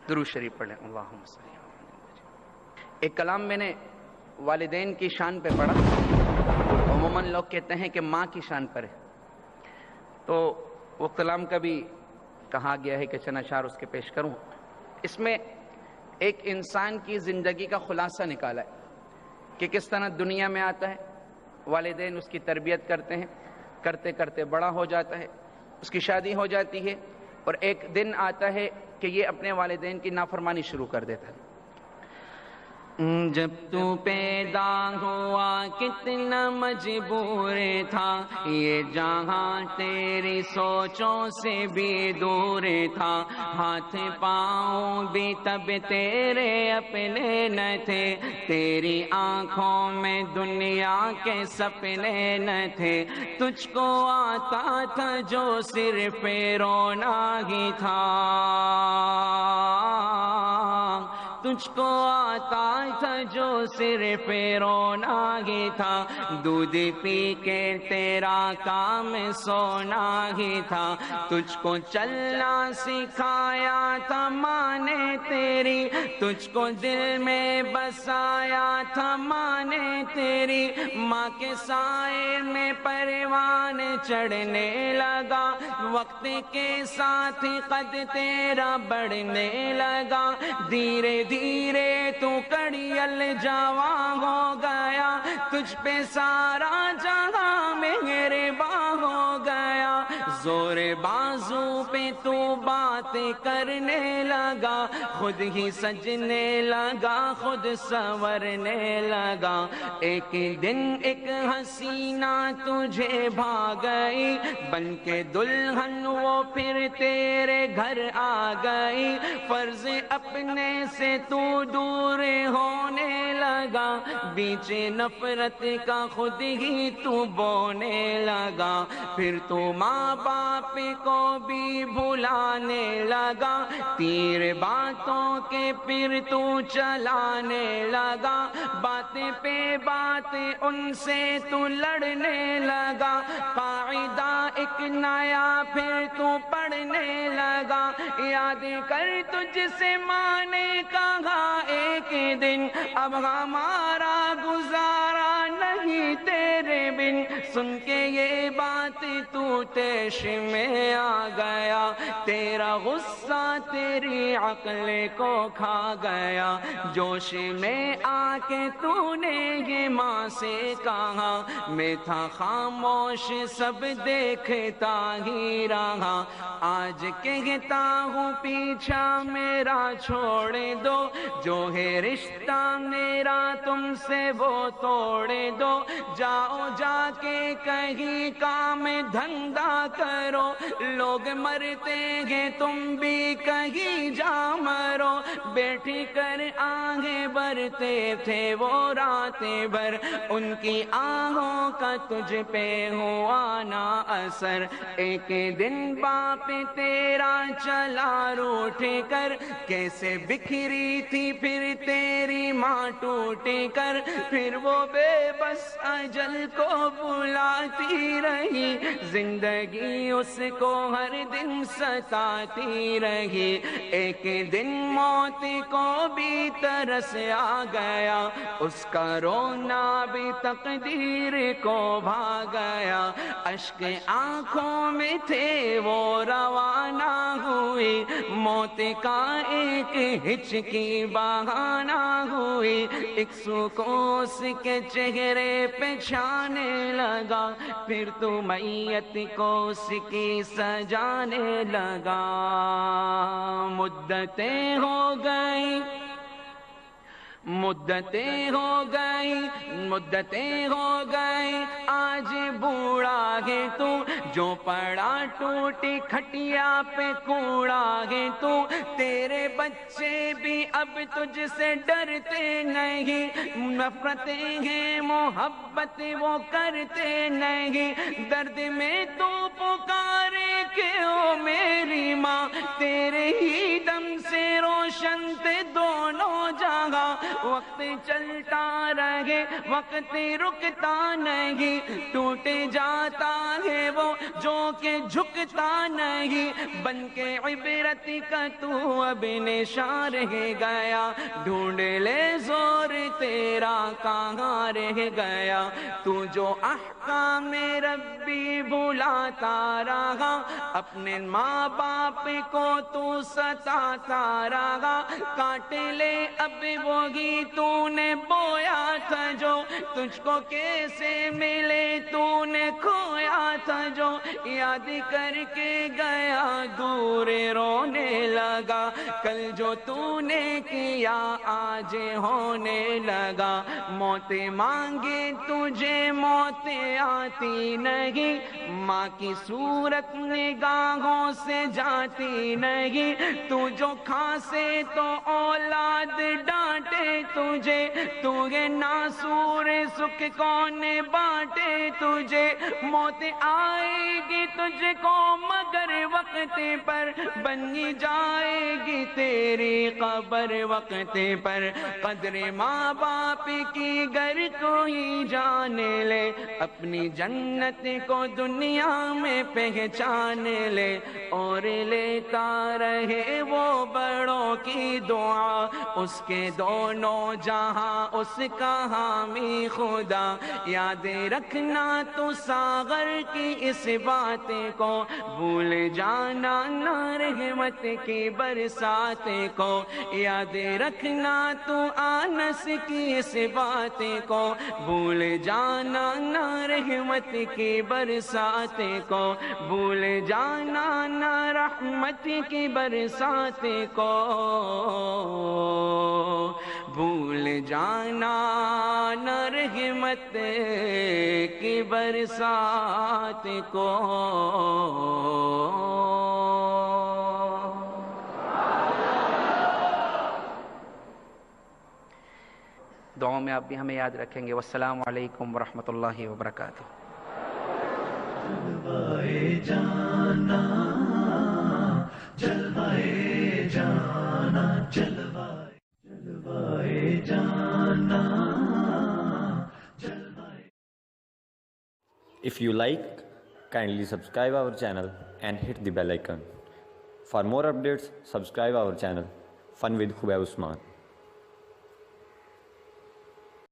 درود شریف پڑھ لیں. اللہم صلی اللہ علیہ وسلم. ایک کلام میں نے والدین کی شان پہ پڑھا. عموماً لوگ کہتے ہیں کہ ماں کی شان پر ہے، تو وہ کلام کا بھی کہا گیا ہے کہ چند اشعار اس کے پیش کروں. اس میں ایک انسان کی زندگی کا خلاصہ نکالا ہے کہ کس طرح دنیا میں آتا ہے، والدین اس کی تربیت کرتے ہیں، کرتے کرتے بڑا ہو جاتا ہے، اس کی شادی ہو جاتی ہے، اور ایک دن آتا ہے کہ یہ اپنے والدین کی نافرمانی شروع کر دیتا ہے. جب تو پیدا ہوا کتنا مجبور تھا، یہ جہاں تیری سوچوں سے بھی دور تھا، ہاتھ پاؤں بھی تب تیرے اپنے نہ تھے، تیری آنکھوں میں دنیا کے سپنے نہ تھے، تجھ کو آتا تھا جو صرف رونا ہی تھا، تجھ کو آتا تھا جو صرف رونا ہی تھا، دودھ پی کے تیرا کام سونا ہی تھا، تجھ کو چلنا سکھایا تھا ماں نے تیری، تجھ کو دل میں بسایا تھا ماں نے تیری، ماں کے سائے میں پروان چڑھنے لگا، وقت کے ساتھ قد تیرا بڑھنے لگا، دھیرے دھیرے تو کڑیل جواں ہو گیا، تجھ پہ سارا جہاں مہرباں ہو گیا، زور بازو پہ تو بات کرنے لگا، خود ہی سجنے لگا، خود سنورنے لگا، ایک دن ایک حسینہ تجھے بھا گئی، بن کے دلہن وہ پھر تیرے گھر آ گئی، فرض اپنے سے تو دور ہونے لگا، بیچ نفرت کا خود ہی تو بونے لگا، پھر تو ماں باپ کو بھی بھلانے لگا، تیر باتوں کے پھر تو چلانے لگا، بات پہ بات ان سے تو لڑنے لگا، قاعدہ ایک نیا پھر تو پڑھنے لگا، یاد کر تجھ سے ماں نے کہا ایک دن، اب ہمارا گزارا نہیں تیرے بن، سن کے یہ بات تو تیش میں آ گیا، تیرا غصہ تیری عقل کو کھا گیا، جوش میں آ کے تو نے یہ ماں سے کہا، میں تھا خاموش سب دیکھتا ہی رہا، آج کہتا ہوں پیچھا میرا چھوڑ دو، جو ہے رشتہ میرا تم سے وہ توڑ دو، جاؤ جا کے کہیں کام دھندا کرو، لوگ مرتے ہیں تم بھی کہیں جا مرو، بیٹھ کر آہیں بھرتے تھے وہ راتیں بھر، ان کی آہوں کا تجھ پہ ہوا نہ اثر، ایک دن باپ تیرا چلا روٹھ کر، کیسے بکھری تھی پھر تیری ماں ٹوٹ کر، پھر وہ بے بس اجل کو بلاتی رہی، زندگی اس کو ہر دن ستاتی رہی، ایک دن موت کو بھی ترس آ گیا، اس کا رونا بھی تقدیر کو بھا گیا، اشک آنکھوں میں تھے وہ روانہ ہوئی، موت کا ایک ہچکی بہانہ ہوئی، ایک سکون اس کے چہرے پہ چھانے لگا، پھر تو میت کو اس کی سجانے لگا، مدتیں ہو گئی، مدتیں ہو گئی، مدتیں ہو گئی، آج بوڑھا ہے تو، جو پڑا ٹوٹی کھٹیا پہ کوڑا ہے تو، تیرے بچے بھی اب تجھ سے ڈرتے نہیں، نفرتیں ہیں محبت وہ کرتے نہیں، درد میں تو پکارے کہ او میری ماں، تیرے ہی دم سے رو روشن تھے دونوں جہاں، وقت چلتا رہے وقت رکتا نہیں، ٹوٹ جاتا ہے وہ جو کہ جھکتا نہیں، بن کے عبرت کا تو اب نشان رہ گیا، ڈھونڈ لے زور تیرا کہاں رہ گیا، تو جو احکام ربی بھلاتا رہا، اپنے ماں باپ کو تو ستاتا رہا، کاٹ لے اب وہی تو نے بویا تھا جو، تجھ کو کیسے ملے تو نے کھویا تھا جو، یاد کر کے گیا دور رونے لگا، کل جو تو نے کیا آج ہونے لگا، موت مانگے تجھے موت آتی نہیں، ماں کی صورت نگاہوں سے جاتی نہیں، تو جو کھانسے تو اولاد ڈانٹے تجھے، تو یہ ناسور سکھ کون بانٹے تجھے، موت آئے گی تجھ کو مگر وقت پر، بنی جائے گی تیری قبر وقت پر، قدر ماں باپ کی گر کوئی جان لے، اپنی جنت کو دنیا میں پہچان لے، اور لیتا رہے وہ بڑوں کی دعا، اس کے دونوں جہاں اس کا حامی خدا، یاد رکھنا تو ساغر کی اس بات کو، بھول جانا نہ رحمت کی برسات کو، یاد رکھنا تو آنس کی اس بات کو، بھول جانا نہ رحمت کی برسات کو، بھول جانا نہ رحمت کی برسات کو، بھول جانا نہ رحمت کی برسات کو۔ دعاؤں میں آپ بھی ہمیں یاد رکھیں گے۔ والسلام علیکم ورحمۃ اللہ وبرکاتہ۔ جلوائے جانا جلوائے جانا جلوائے جانا جلوائے۔ If you like, kindly subscribe our channel and hit the bell icon. For more updates, subscribe our channel Fun with Khubai Usman.